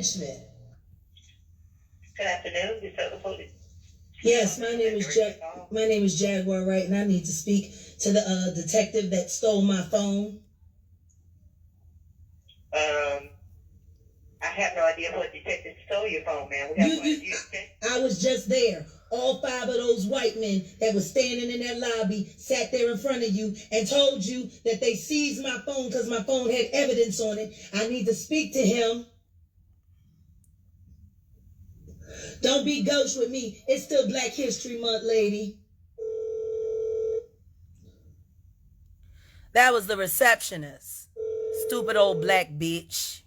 management. Good afternoon, Desoto police. Yes, my name is Jaguar, Wright, and I need to speak to the detective that stole my phone. I have no idea what detective stole your phone, man. I was just there. All 5 of those white men that was standing in that lobby sat there in front of you and told you that they seized my phone because my phone had evidence on it. I need to speak to him. Don't be ghost with me. It's still Black History Month, lady. That was the receptionist. Stupid old black bitch.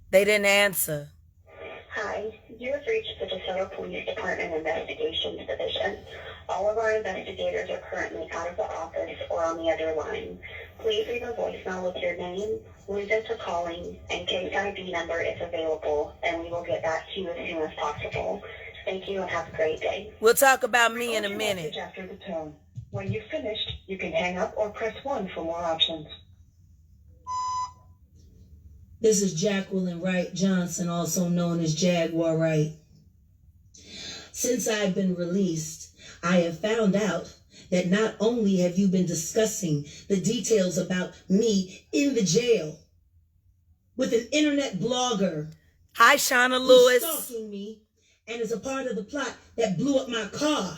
They didn't answer. Hi, you have reached the Desoto Police Department Investigations Division. All of our investigators are currently out of the office or on the other line. Please leave a voicemail with your name, reason for calling, and case ID number if available, and we will get back to you as soon as possible. Thank you and have a great day. We'll talk about me in a minute. After the tone. When you've finished, you can hang up or press 1 for more options. This is Jacqueline Wright Johnson, also known as Jaguar Wright. Since I've been released, I have found out that not only have you been discussing the details about me in the jail with an internet blogger. Hi, Shauna Lewis. Who's stalking me and is a part of the plot that blew up my car.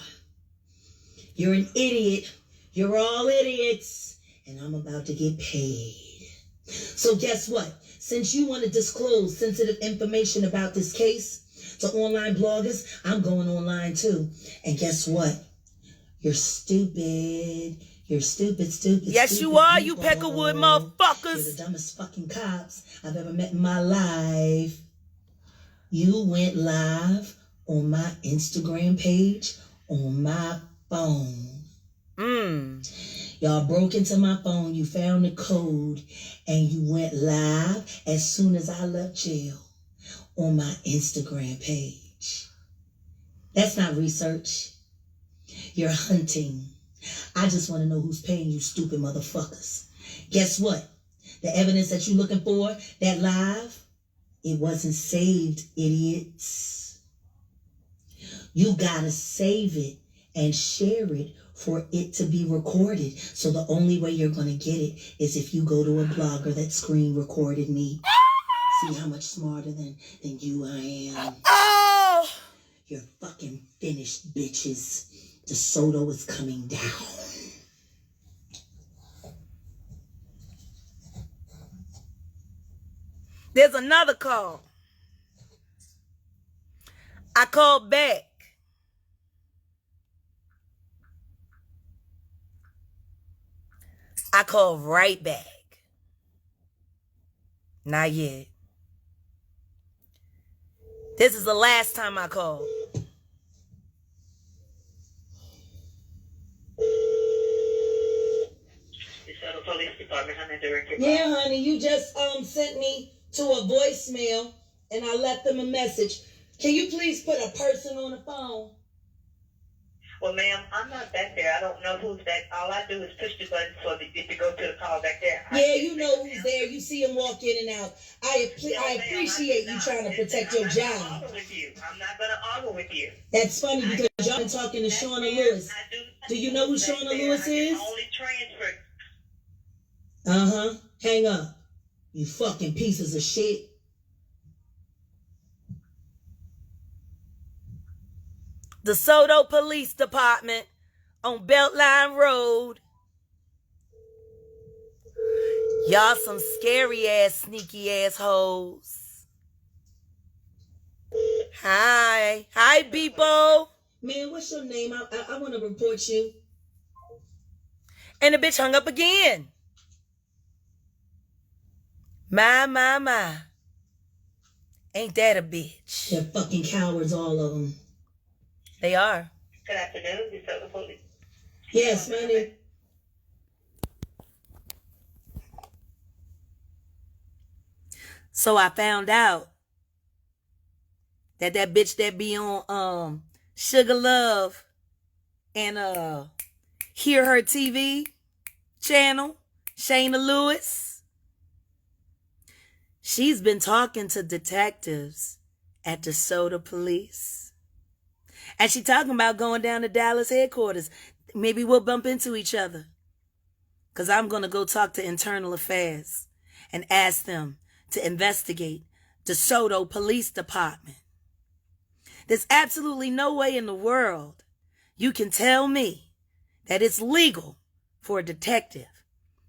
You're an idiot. You're all idiots. And I'm about to get paid. So guess what? Since you want to disclose sensitive information about this case to online bloggers, I'm going online too. And guess what? You're stupid. You're stupid. Yes, stupid you are, people. you Peckerwood motherfuckers. You're the dumbest fucking cops I've ever met in my life. You went live on my Instagram page on my phone. Y'all broke into my phone, you found the code, and you went live as soon as I left jail on my Instagram page. That's not research. You're hunting. I just want to know who's paying you, stupid motherfuckers. Guess what? The evidence that you're looking for, that live, it wasn't saved, idiots. You gotta save it and share it for it to be recorded. So the only way you're going to get it is if you go to a blogger that screen recorded me. See how much smarter than you I am. Oh! You're fucking finished, bitches. Desoto is coming down. There's another call. I called back. I called right back. Not yet. This is the last time I called. Police Department, yeah, honey, you just sent me to a voicemail and I left them a message. Can you please put a person on the phone? Well, ma'am, I'm not back there. I don't know who's back. All I do is push the button for it to go to the call back there. Yeah, you know who's there. You see him walk in and out. I appreciate you trying to protect your job. I'm not going to argue with you. That's funny because y'all been talking to Shauna Lewis. Do you know who Shauna Lewis is? Only transfer. Uh-huh. Hang up. You fucking pieces of shit. Desoto Police Department on Beltline Road. Y'all some scary ass, sneaky ass hoes. Hi. Hi, people. Man, what's your name? I want to report you. And the bitch hung up again. My. Ain't that a bitch? They're fucking cowards, all of them. They are. Good afternoon, Desoto Police. Yes, my name. So I found out that bitch that be on Sugar Love and Hear Her TV, channel, Shayna Lewis. She's been talking to detectives at Desoto Police. And she talking about going down to Dallas headquarters. Maybe we'll bump into each other. Because I'm going to go talk to Internal Affairs and ask them to investigate Desoto Police Department. There's absolutely no way in the world you can tell me that it's legal for a detective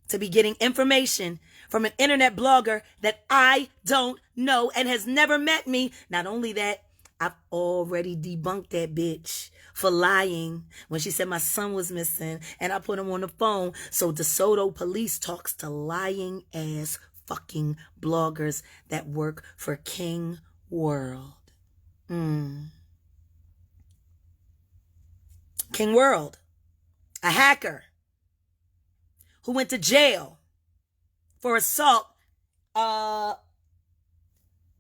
to be getting information from an internet blogger that I don't know and has never met me. Not only that, I've already debunked that bitch for lying when she said my son was missing and I put him on the phone. So DeSoto Police talks to lying ass fucking bloggers that work for King World. King World, a hacker who went to jail for assault,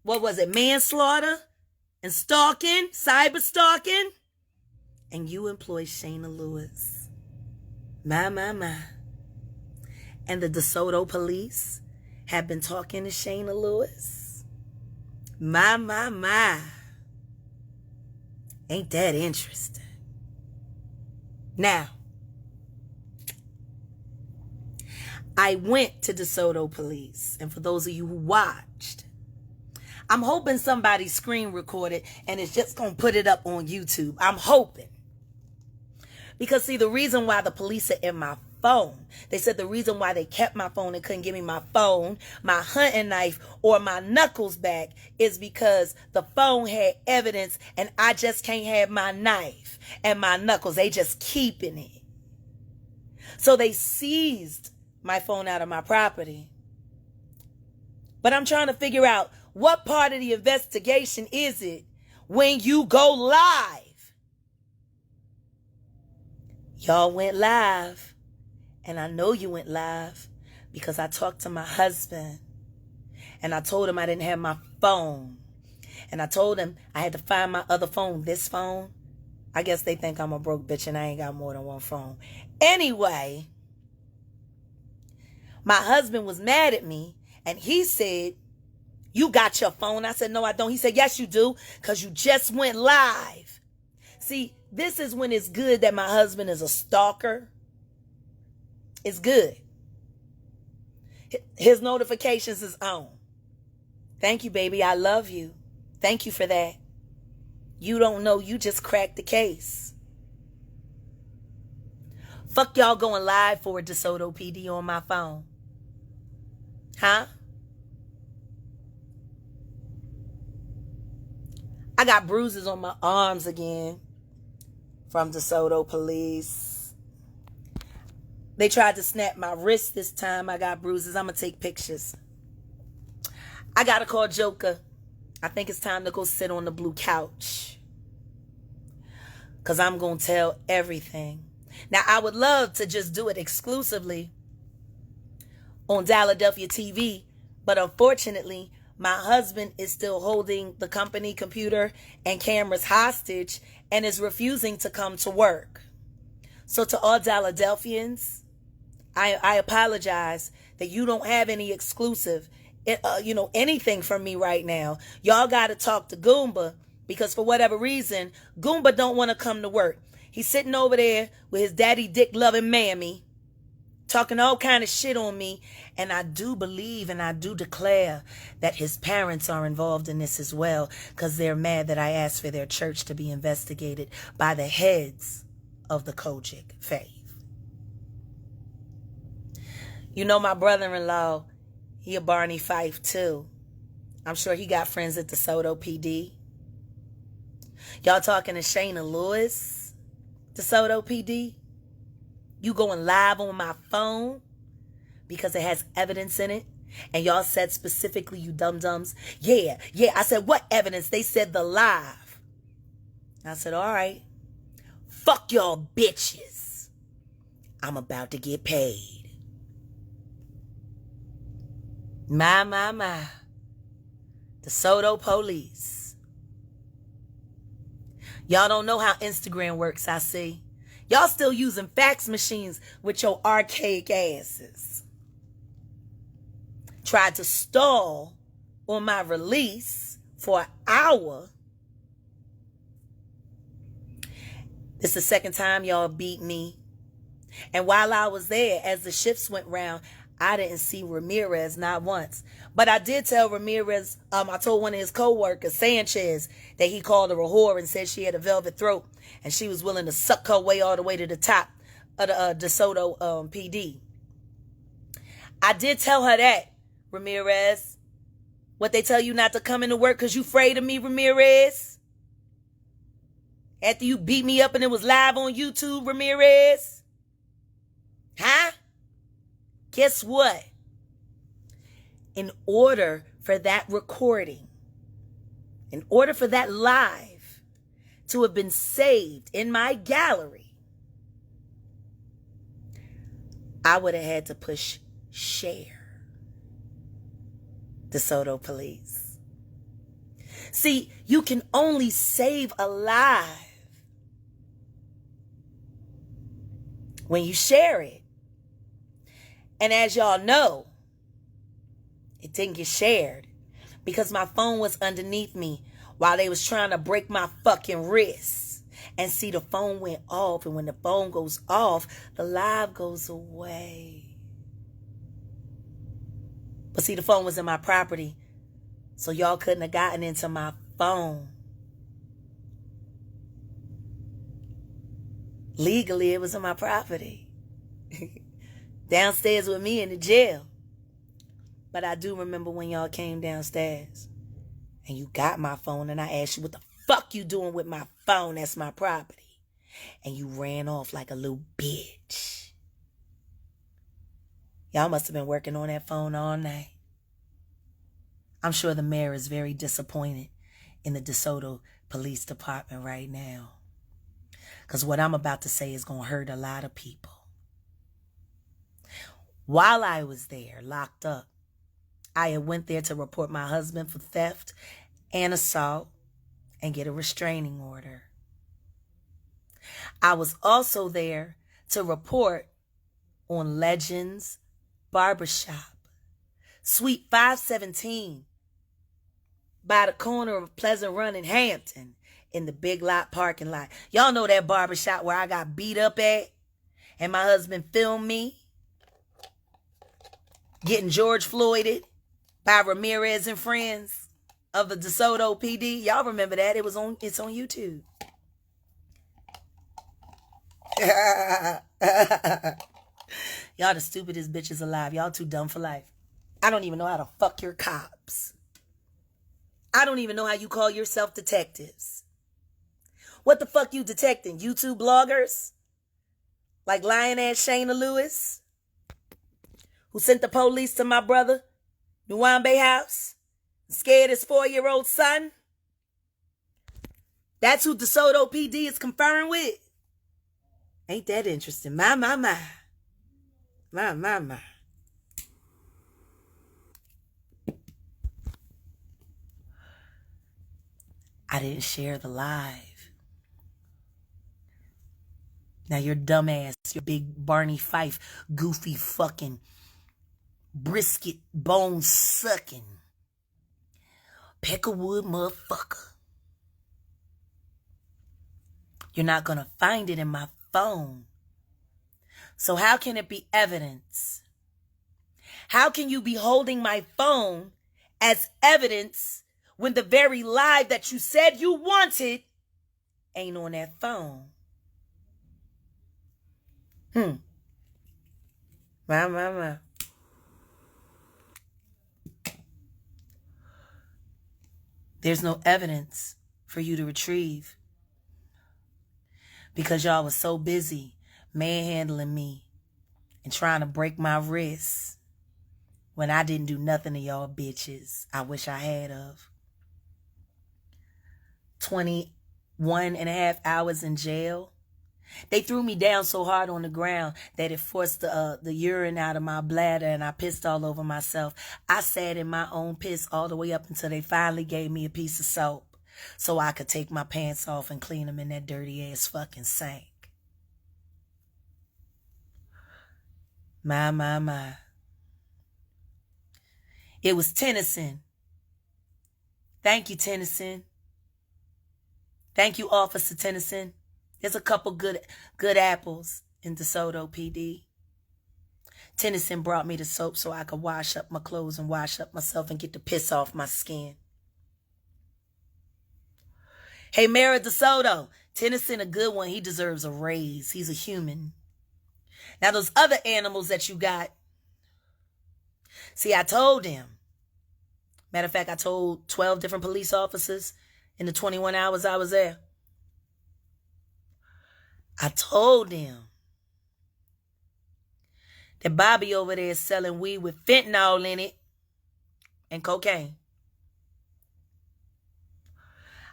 manslaughter and stalking, cyber stalking. And you employ Shayna Lewis. My. And the DeSoto Police have been talking to Shayna Lewis. My. Ain't that interesting? Now, I went to DeSoto Police, and for those of you who watched, I'm hoping somebody screen recorded and it's just going to put it up on YouTube. I'm hoping. Because, see, the reason why the police are in my phone, they said the reason why they kept my phone and couldn't give me my phone, my hunting knife, or my knuckles back is because the phone had evidence and I just can't have my knife and my knuckles. They just keeping it. So they seized my phone out of my property. But I'm trying to figure out what part of the investigation is it when you go live? Y'all went live, and I know you went live because I talked to my husband, and I told him I didn't have my phone, and I told him I had to find my other phone, this phone. I guess they think I'm a broke bitch and I ain't got more than one phone. Anyway, my husband was mad at me, and he said, "You got your phone?" I said, "No, I don't." He said, "Yes, you do, because you just went live." See, this is when it's good that my husband is a stalker. It's good. His notifications is on. Thank you, baby. I love you. Thank you for that. You don't know. You just cracked the case. Fuck y'all going live for a DeSoto PD on my phone. Huh? I got bruises on my arms again from DeSoto Police. They tried to snap my wrist this time. I got bruises. I'm going to take pictures. I got to call Joker. I think it's time to go sit on the blue couch, because I'm going to tell everything. Now, I would love to just do it exclusively on Philadelphia TV, but unfortunately, my husband is still holding the company computer and cameras hostage and is refusing to come to work. So to all Philadelphians, I apologize that you don't have any exclusive, anything from me right now. Y'all got to talk to Goomba, because for whatever reason, Goomba don't want to come to work. He's sitting over there with his daddy dick loving mammy, talking all kind of shit on me. And I do believe and I do declare that his parents are involved in this as well, because they're mad that I asked for their church to be investigated by the heads of the Kojic faith. You know, my brother-in-law, he a Barney Fife too. I'm sure he got friends at DeSoto PD. Y'all talking to Shayna Lewis, DeSoto PD? You going live on my phone because it has evidence in it? And y'all said specifically, you dum-dums, yeah. I said, what evidence? They said the live. I said, all right. Fuck y'all bitches. I'm about to get paid. My. DeSoto Police. Y'all don't know how Instagram works, I see. Y'all still using fax machines with your archaic asses. Tried to stall on my release for an hour. This is the second time y'all beat me. And while I was there, as the shifts went round, I didn't see Ramirez not once. But I did tell Ramirez, I told one of his co-workers, Sanchez, that he called her a whore and said she had a velvet throat and she was willing to suck her way all the way to the top of the DeSoto PD. I did tell her that, Ramirez. What they tell you not to come into work because you afraid of me, Ramirez? After you beat me up and it was live on YouTube, Ramirez? Huh? Guess what? In order for that recording, in order for that live to have been saved in my gallery, I would have had to push share. DeSoto Police. See, you can only save a live when you share it. And as y'all know, it didn't get shared because my phone was underneath me while they was trying to break my fucking wrists. And see, the phone went off, and when the phone goes off, the live goes away. But see, the phone was in my property, so y'all couldn't have gotten into my phone. Legally, it was in my property. Downstairs with me in the jail. But I do remember when y'all came downstairs and you got my phone and I asked you, what the fuck you doing with my phone? That's my property. And you ran off like a little bitch. Y'all must have been working on that phone all night. I'm sure the mayor is very disappointed in the DeSoto Police Department right now. Because what I'm about to say is going to hurt a lot of people. While I was there, locked up, I had went there to report my husband for theft and assault and get a restraining order. I was also there to report on Legends Barbershop, Suite 517, by the corner of Pleasant Run in Hampton, in the Big Lot parking lot. Y'all know that barbershop where I got beat up at and my husband filmed me getting George Floyded by Ramirez and friends of the DeSoto PD. Y'all remember that? It's on YouTube. Y'all the stupidest bitches alive. Y'all too dumb for life. I don't even know how to fuck your cops. I don't even know how you call yourself detectives. What the fuck you detecting? YouTube bloggers? Like lying-ass Shayna Lewis? Who sent the police to my brother, Nwambe house? Scared his 4-year-old son? That's who DeSoto PD is conferring with? Ain't that interesting? My. I didn't share the live. Now your dumbass, your big Barney Fife, goofy fucking brisket bone sucking peckerwood motherfucker. You're not gonna find it in my phone. So how can it be evidence? How can you be holding my phone as evidence when the very live that you said you wanted ain't on that phone? My. There's no evidence for you to retrieve because y'all was so busy manhandling me and trying to break my wrists when I didn't do nothing to y'all bitches. I wish I had of. 21 and a half hours in jail. They threw me down so hard on the ground that it forced the urine out of my bladder and I pissed all over myself. I sat in my own piss all the way up until they finally gave me a piece of soap so I could take my pants off and clean them in that dirty ass fucking sink. My. It was Tennyson. Thank you, Tennyson. Thank you, Officer Tennyson. There's a couple good apples in DeSoto PD. Tennyson brought me the soap so I could wash up my clothes and wash up myself and get the piss off my skin. Hey, Mayor of DeSoto, Tennyson a good one. He deserves a raise. He's a human. Now, those other animals that you got, see, I told them. Matter of fact, I told 12 different police officers in the 21 hours I was there. I told them that Bobby over there is selling weed with fentanyl in it and cocaine.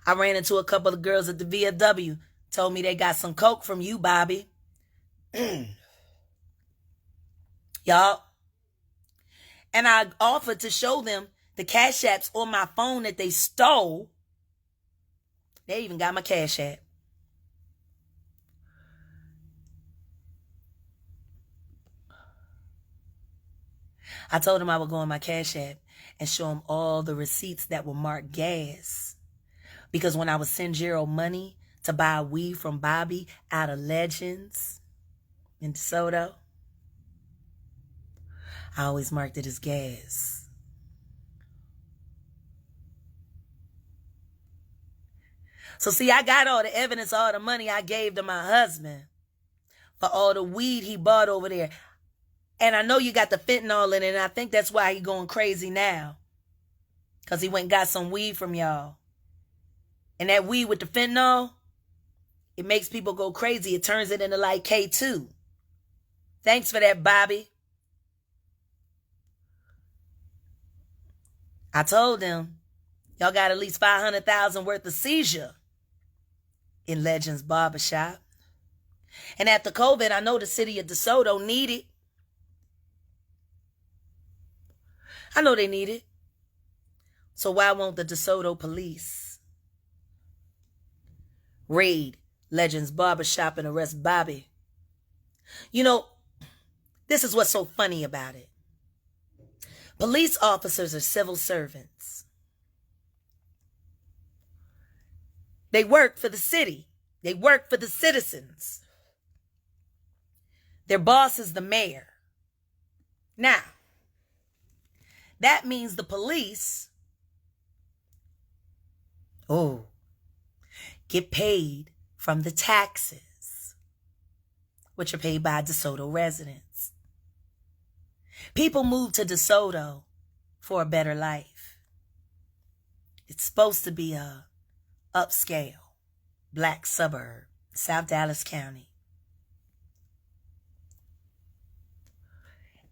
I ran into a couple of girls at the VFW, told me they got some coke from you, Bobby. Y'all. And I offered to show them the cash apps on my phone that they stole. They even got my cash app. I told them I would go on my cash app and show them all the receipts that were marked gas. Because when I would send Gerald money to buy weed from Bobby out of Legends in DeSoto, I always marked it as gas. So see, I got all the evidence, all the money I gave to my husband for all the weed he bought over there. And I know you got the fentanyl in it, and I think that's why he going crazy now. Because he went and got some weed from y'all. And that weed with the fentanyl, it makes people go crazy. It turns it into like K2. Thanks for that, Bobby. I told them, y'all got at least $500,000 worth of seizure in Legends Barbershop. And after COVID, I know the city of DeSoto need it. I know they need it. So why won't the DeSoto police raid Legends Barbershop and arrest Bobby? You know, this is what's so funny about it. Police officers are civil servants. They work for the city. They work for the citizens. Their boss is the mayor. Now, that means the police, get paid from the taxes, which are paid by DeSoto residents. People move to DeSoto for a better life. It's supposed to be a upscale black suburb, South Dallas County.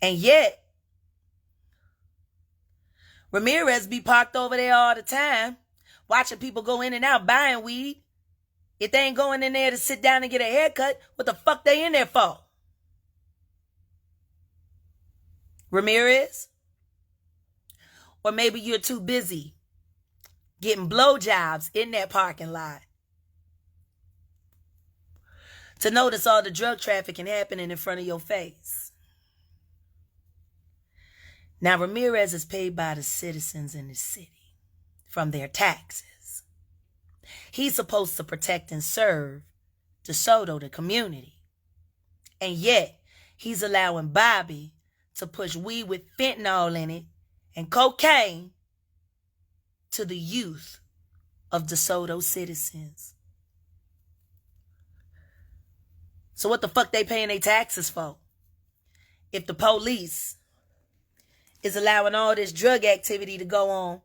And yet, Ramirez be parked over there all the time, watching people go in and out buying weed. If they ain't going in there to sit down and get a haircut, what the fuck they in there for? Ramirez? Or maybe you're too busy getting blowjobs in that parking lot to notice all the drug trafficking happening in front of your face. Now, Ramirez is paid by the citizens in the city from their taxes. He's supposed to protect and serve DeSoto, the community. And yet, he's allowing Bobby to push weed with fentanyl in it and cocaine to the youth of DeSoto citizens. So what the fuck they paying their taxes for? If the police is allowing all this drug activity to go on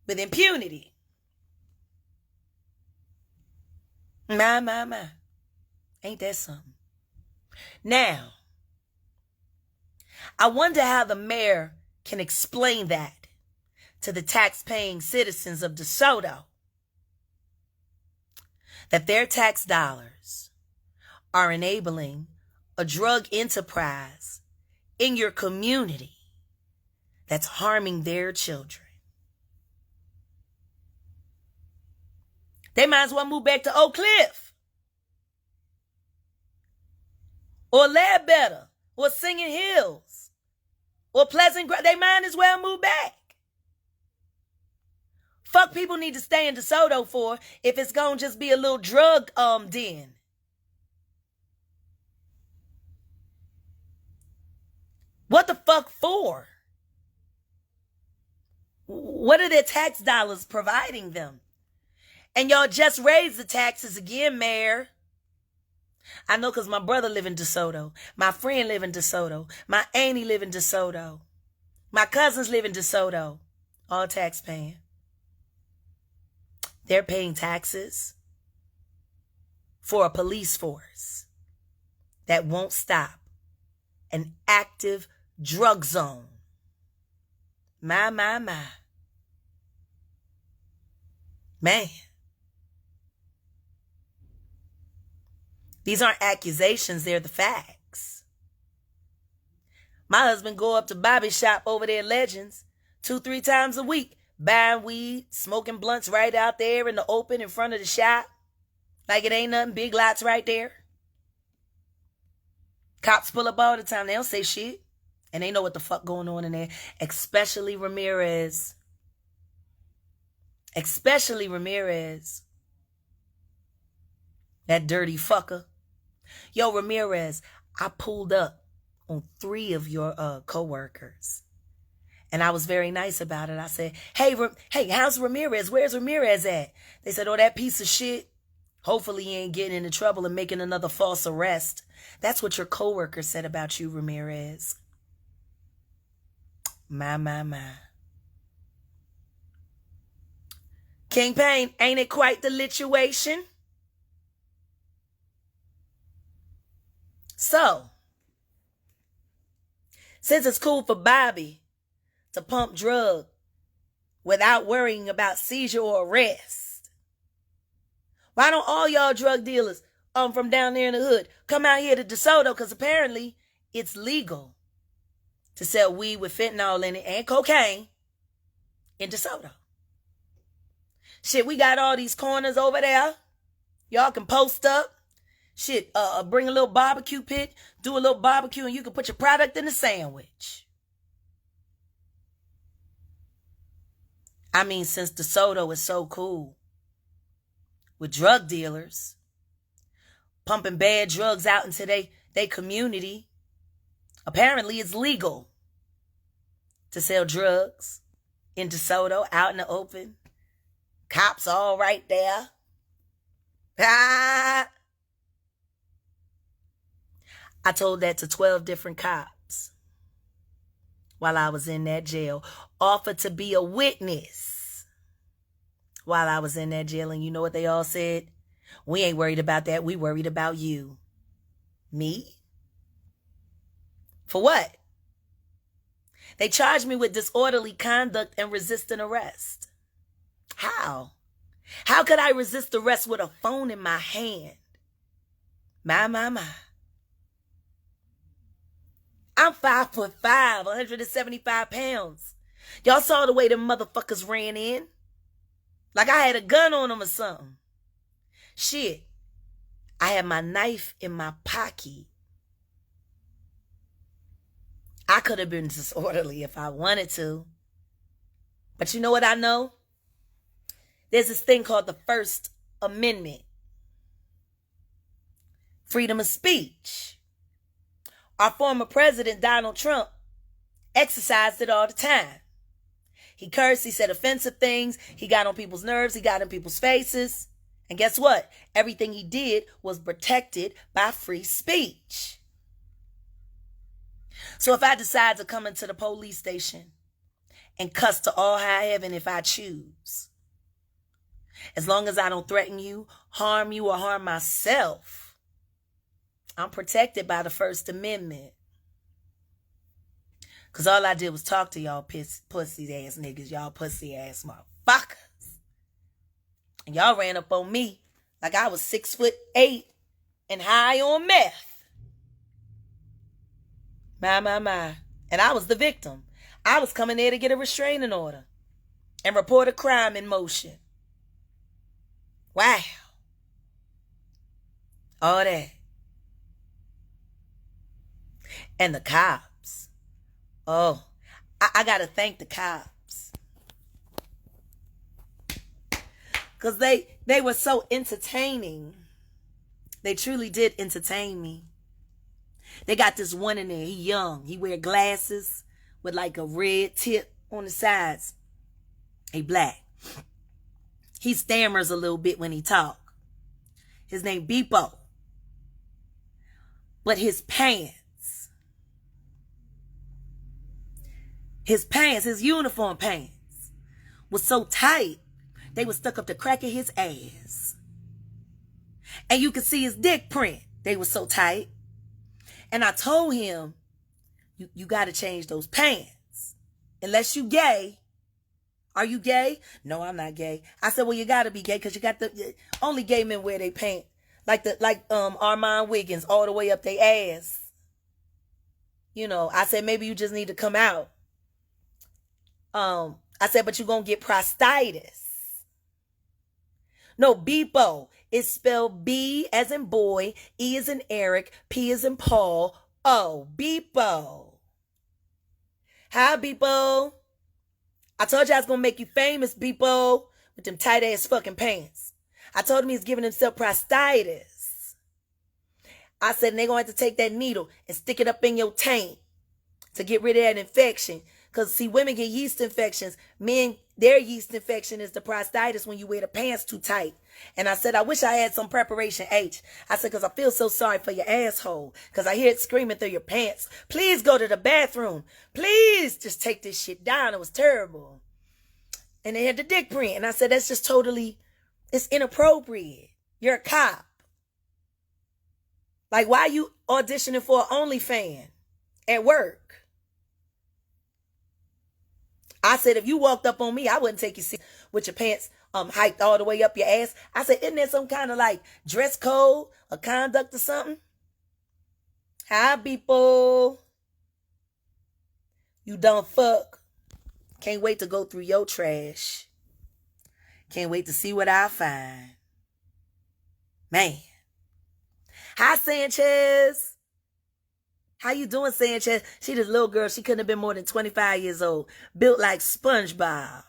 with impunity. My. Ain't that something? Now, I wonder how the mayor can explain that to the tax-paying citizens of DeSoto. That their tax dollars are enabling a drug enterprise in your community that's harming their children. They might as well move back to Oak Cliff or Ledbetter or Singing Hills or Pleasant Grove. They might as well move back. Fuck people need to stay in DeSoto for if it's gonna just be a little drug den. What the fuck for? What are their tax dollars providing them? And y'all just raised the taxes again, Mayor. I know because my brother live in DeSoto. My friend live in DeSoto. My auntie live in DeSoto. My cousins live in DeSoto. All tax paying. They're paying taxes for a police force that won't stop an active drug zone. My. Man. These aren't accusations, they're the facts. My husband go up to Bobby's shop over there, Legends, 2-3 times a week, buying weed, smoking blunts right out there in the open in front of the shop. Like it ain't nothing, big lots right there. Cops pull up all the time, they don't say shit. And they know what the fuck going on in there. Especially Ramirez. That dirty fucker. Yo, Ramirez, I pulled up on 3 of your co-workers. And I was very nice about it. I said, hey, how's Ramirez? Where's Ramirez at? They said, oh, that piece of shit. Hopefully he ain't getting into trouble and making another false arrest. That's what your co-worker said about you, Ramirez. My. King Payne, ain't it quite the lituation? So, since it's cool for Bobby to pump drug without worrying about seizure or arrest, why don't all y'all drug dealers from down there in the hood come out here to DeSoto? Because apparently it's legal to sell weed with fentanyl in it and cocaine in DeSoto. Shit, we got all these corners over there. Y'all can post up. Shit, bring a little barbecue pit, do a little barbecue, and you can put your product in the sandwich. I mean, since DeSoto is so cool with drug dealers pumping bad drugs out into they community, apparently it's legal to sell drugs in DeSoto out in the open. Cops all right there. I told that to 12 different cops while I was in that jail. Offered to be a witness while I was in that jail. And you know what they all said? We ain't worried about that. We worried about you. Me? For what? They charged me with disorderly conduct and resisting arrest. How? How could I resist arrest with a phone in my hand? My. I'm 5'5", 175 pounds. Y'all saw the way them motherfuckers ran in. Like I had a gun on them or something. Shit. I had my knife in my pocket. I could have been disorderly if I wanted to. But you know what I know? There's this thing called the First Amendment. Freedom of speech. Our former president, Donald Trump, exercised it all the time. He cursed, he said offensive things, he got on people's nerves, he got in people's faces. And guess what? Everything he did was protected by free speech. So if I decide to come into the police station and cuss to all high heaven if I choose, as long as I don't threaten you, or harm myself, I'm protected by the First Amendment. Because all I did was talk to y'all pussy ass niggas, y'all pussy ass motherfuckers. And y'all ran up on me like I was 6'8" and high on meth. My. And I was the victim. I was coming there to get a restraining order and report a crime in motion. Wow. All that. And the cops. Oh, I gotta thank the cops. Because they were so entertaining. They truly did entertain me. They got this one in there. He young. He wear glasses with like a red tip on the sides. He black. He stammers a little bit when he talk. His name Beepo. But his pants, his uniform pants was so tight, they were stuck up the crack of his ass. And you could see his dick print. They were so tight. And I told him, you got to change those pants. Unless you gay. Are you gay? No, I'm not gay. I said, well, you got to be gay because you got only gay men wear their pants. Like Armand Wiggins all the way up their ass. You know, I said, maybe you just need to come out. I said, but you're going to get prostatitis. No, Beepo. It's spelled B as in boy, E as in Eric, P as in Paul, O. Beepo. Hi, Beepo. I told you I was going to make you famous, Beepo, with them tight ass fucking pants. I told him he's giving himself prostatitis. I said, and they're going to have to take that needle and stick it up in your taint to get rid of that infection. Because, see, women get yeast infections. Men, their yeast infection is the prostatitis when you wear the pants too tight. And I said, I wish I had some preparation H. I said, because I feel so sorry for your asshole. Because I hear it screaming through your pants. Please go to the bathroom. Please just take this shit down. It was terrible. And they had the dick print. And I said, that's just totally, it's inappropriate. You're a cop. Like, why are you auditioning for an OnlyFans at work? I said, if you walked up on me, I wouldn't take you serious with your pants hiked all the way up your ass. I said, isn't there some kind of like dress code or conduct or something? Hi, people. You don't fuck. Can't wait to go through your trash. Can't wait to see what I find. Man. Hi, Sanchez. How you doing, Sanchez? She this little girl. She couldn't have been more than 25 years old. Built like SpongeBob.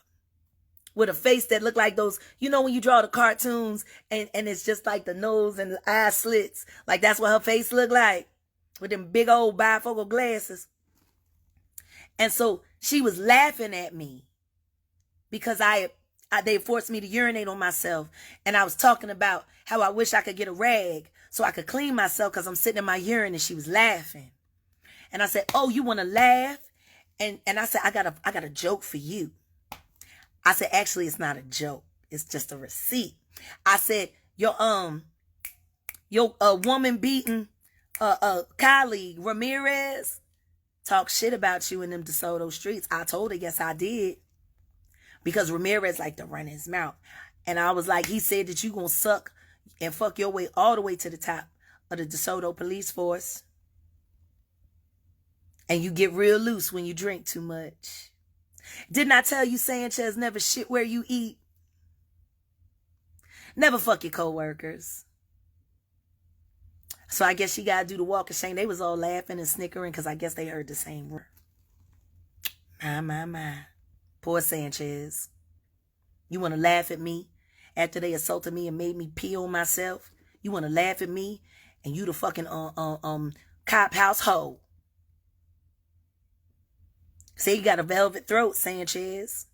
With a face that looked like those, you know when you draw the cartoons and it's just like the nose and the eye slits. Like that's what her face looked like. With them big old bifocal glasses. And so she was laughing at me. Because they forced me to urinate on myself. And I was talking about how I wish I could get a rag so I could clean myself because I'm sitting in my urine, and she was laughing. And I said, oh, you want to laugh? And I said, I got a joke for you. I said, actually, it's not a joke. It's just a receipt. I said, your woman beating colleague Ramirez talk shit about you in them DeSoto streets. I told her, yes, I did. Because Ramirez liked to run his mouth. And I was like, he said that you gonna suck and fuck your way all the way to the top of the DeSoto police force. And you get real loose when you drink too much. Didn't I tell you Sanchez never shit where you eat? Never fuck your co-workers. So I guess she got to do the walk of shame. They was all laughing and snickering because I guess they heard the same word. My. Poor Sanchez. You want to laugh at me after they assaulted me and made me pee on myself? You want to laugh at me and you the fucking cop house hoe? Say you got a velvet throat, Sanchez.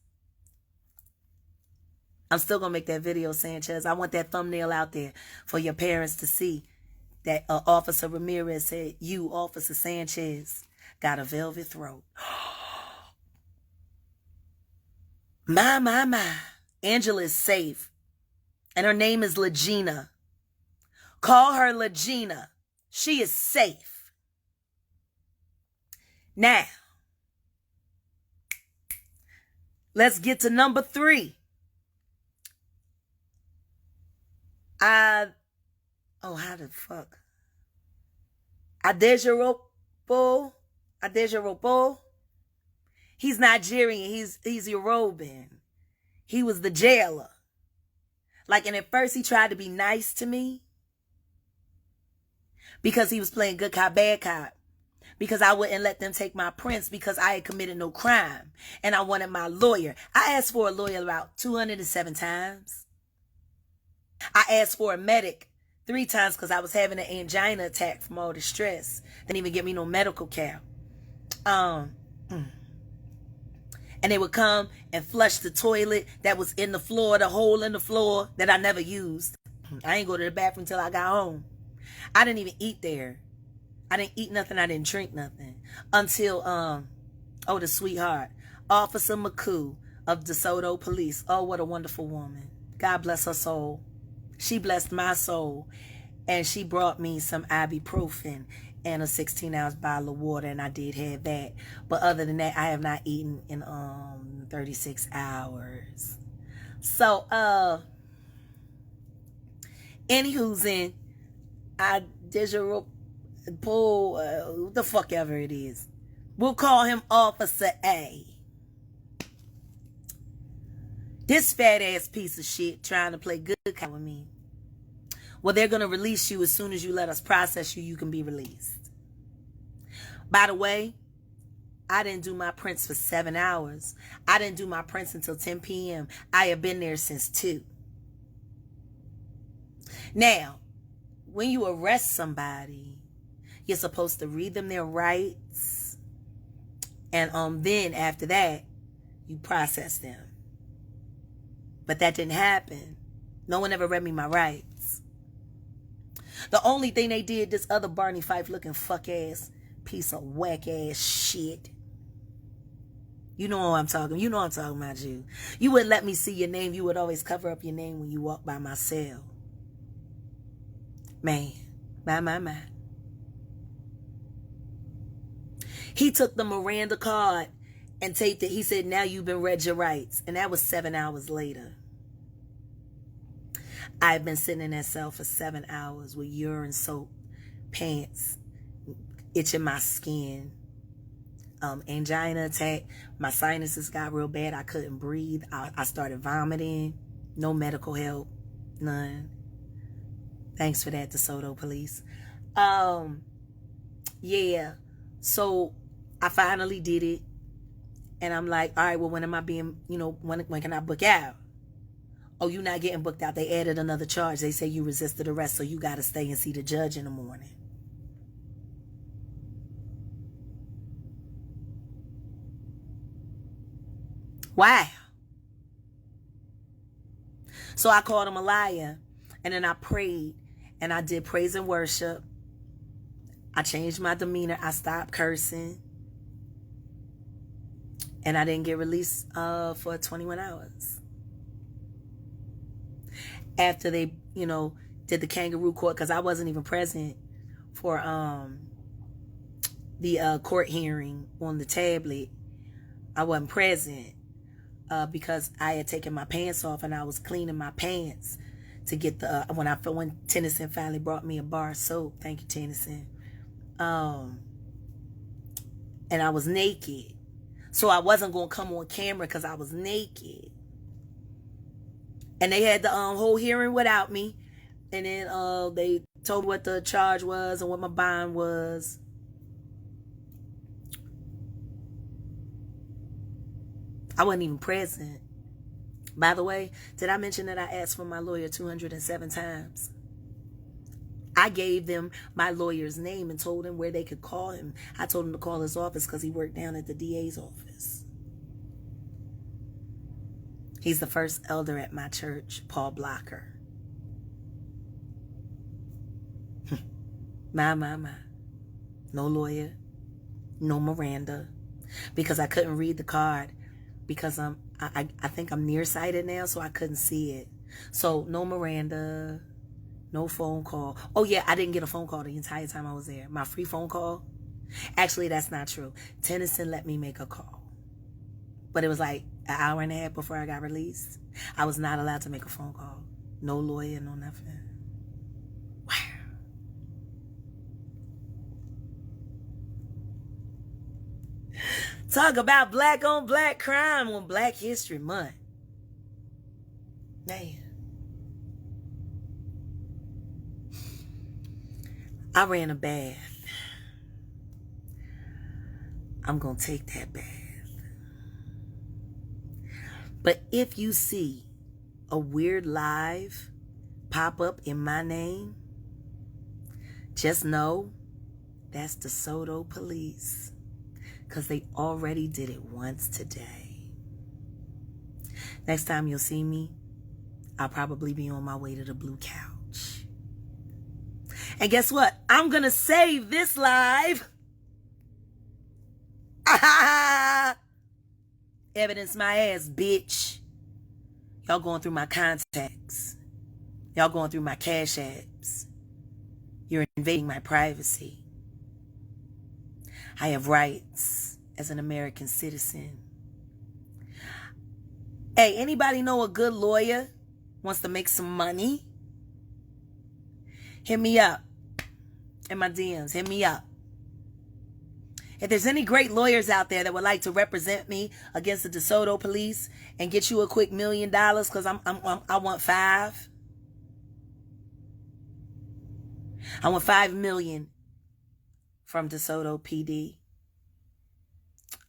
I'm still going to make that video, Sanchez. I want that thumbnail out there for your parents to see that Officer Ramirez said, you, Officer Sanchez, got a velvet throat. My. Angela is safe. And her name is Legina. Call her Legina. She is safe. Now, let's get to number 3. How the fuck? Adejeropo. He's Nigerian. He's Yoruban. He was the jailer. Like, and at first he tried to be nice to me because he was playing good cop, bad cop. because I wouldn't let them take my prints because I had committed no crime. And I wanted my lawyer. I asked for a lawyer about 207 times. I asked for a medic 3 times because I was having an angina attack from all the stress. Didn't even give me no medical care. And they would come and flush the toilet that was in the floor, the hole in the floor that I never used. I ain't go to the bathroom till I got home. I didn't even eat there. I didn't eat nothing. I didn't drink nothing until, the sweetheart, Officer McCoo of Desoto Police. Oh, what a wonderful woman. God bless her soul. She blessed my soul. And she brought me some ibuprofen and a 16-ounce bottle of water, and I did have that. But other than that, I have not eaten in 36 hours. So, anywho's in, I Desoto, the fuck ever it is. We'll call him Officer A. This fat ass piece of shit trying to play good cop with me. Well, they're going to release you as soon as you let us process you. You can be released. By the way, I didn't do my prints for 7 hours. I didn't do my prints until 10 p.m. I have been there since 2. Now, when you arrest somebody, you're supposed to read them their rights. And then after that, you process them. But that didn't happen. No one ever read me my rights. The only thing they did, this other Barney Fife looking fuck ass piece of whack ass shit. You know what I'm talking. You know I'm talking about you. You wouldn't let me see your name. You would always cover up your name when you walk by my cell. Man, my. He took the Miranda card and taped it. He said, now you've been read your rights. And that was 7 hours later. I've been sitting in that cell for 7 hours with urine soaked pants, itching my skin, angina attack. My sinuses got real bad. I couldn't breathe. I started vomiting. No medical help. None. Thanks for that, DeSoto Police. Yeah. So I finally did it. And I'm like, all right, well, when am I being, when can I book out? Oh, you're not getting booked out. They added another charge. They say you resisted arrest, so you got to stay and see the judge in the morning. Wow. So I called him a liar, and then I prayed, and I did praise and worship. I changed my demeanor. I stopped cursing, and I didn't get released for 21 hours. After they, did the kangaroo court, because I wasn't even present for the court hearing on the tablet. I wasn't present because I had taken my pants off and I was cleaning my pants to get the when Tennyson finally brought me a bar of soap. Thank you, Tennyson. And I was naked, so I wasn't gonna come on camera because I was naked. And they had the whole hearing without me. And then they told what the charge was and what my bond was. I wasn't even present. By the way, did I mention that I asked for my lawyer 207 times? I gave them my lawyer's name and told them where they could call him. I told him to call his office because he worked down at the DA's office. He's the first elder at my church, Paul Blocker. My. No lawyer, no Miranda, because I couldn't read the card because I think I'm nearsighted now, so I couldn't see it. So no Miranda, no phone call. Oh yeah, I didn't get a phone call the entire time I was there. My free phone call. Actually, that's not true. Tennyson let me make a call. But it was like an hour and a half before I got released. I was not allowed to make a phone call. No lawyer, no nothing. Wow. Talk about black on black crime on Black History Month. Man. I ran a bath. I'm going to take that bath. But if you see a weird live pop up in my name, just know that's Desoto police, because they already did it once today. Next time you'll see me, I'll probably be on my way to the blue couch. And guess what? I'm going to save this live. Evidence my ass, bitch. Y'all going through my contacts. Y'all going through my cash apps. You're invading my privacy. I have rights as an American citizen. Hey, anybody know a good lawyer wants to make some money? Hit me up in my DMs. Hit me up. If there's any great lawyers out there that would like to represent me against the Desoto police and get you a quick $1 million, because I want 5. I want 5 million from Desoto PD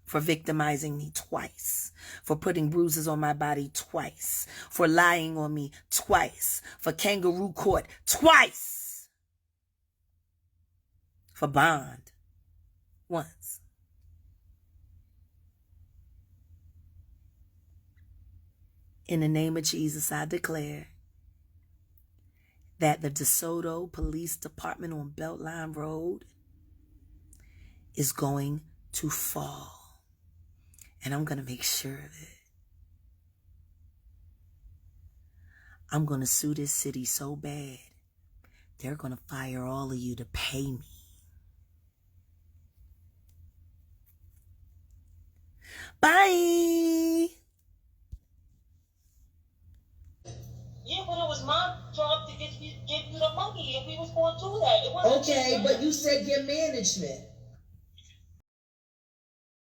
for victimizing me twice, for putting bruises on my body twice, for lying on me twice, for kangaroo court twice, for bond once. In the name of Jesus, I declare that the Desoto Police Department on Beltline Road is going to fall. And I'm going to make sure of it. I'm going to sue this city so bad, they're going to fire all of you to pay me. Bye. Yeah, but it was my job to give you the money, and we was going to do that. It wasn't Okay, but you said your management.